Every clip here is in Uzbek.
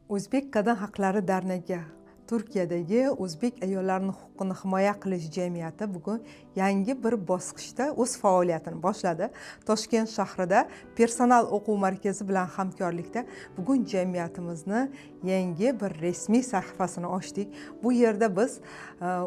O'zbek Kadın Haqlari Darnagi Turkiyadagi o'zbek ayollarining huquqini himoya qilish jamiyati bugun yangi bir bosqichda o'z faoliyatini boshladi. Toshkent shahrida personal o'quv markazi bilan hamkorlikda bugun jamiyatimizni yangi bir rasmiy sahifasini ochdik. Bu yerda biz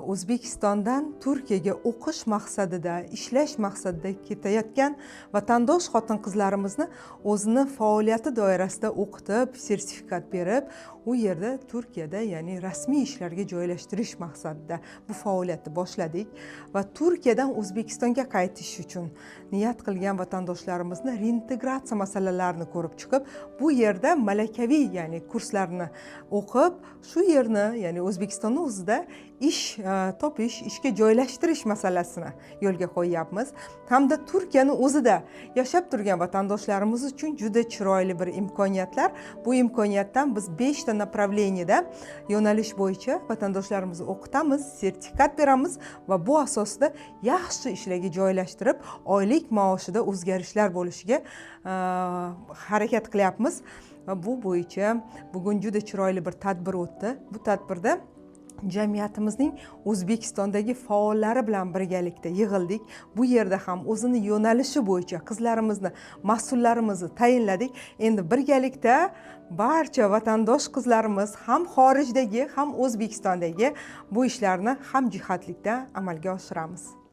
O'zbekistondan Turkiyaga o'qish maqsadida, ishlash maqsadida ketayotgan vatandosh xotin-qizlarimizni o'zini faoliyati doirasida o'qitib, sertifikat berib, u yerda Turkiyada, ya'ni rasmiy ishlarga joylashtirish maqsadida bu faoliyatni boshladik va Turkiyadan O'zbekistonga qaytish uchun niyat qilgan vatandoshlarimizni reintegratsiya masalalarini ko'rib chiqib, bu yerda malakaviy, ya'ni kurslarni o'qib, shu yerni, ya'ni O'zbekistonning o'zida ish topish, ishga joylashtirish masalasini yo'lga qo'yyapmiz. Hamda Turkiyaning o'zida yashab turgan vatandoshlarimiz uchun juda chiroyli bir imkoniyatlar. Bu imkoniyatdan biz 5 ta направленияda yo'nalish bo'yicha vatandoshlarimizni o'qitamiz, sertifikat beramiz va bu asosida yaxshi ishlarga joylashtirib, oylik maoshida o'zgarishlar bo'lishiga harakat qilyapmiz. Va bu bo'yicha bugun juda chiroyli bir tadbir o'tdi. Bu tadbirda jamiyatimizning O'zbekistondagi faollari bilan birgalikda yig'ildik. Bu yerda ham o'zini yo'nalishi bo'yicha qizlarimizni, mas'ullarimizni tayinladik. Endi birgalikda barcha vatandosh qizlarimiz ham xorijdagi, ham O'zbekistondagi bu ishlarni hamjihatlikda amalga oshiramiz.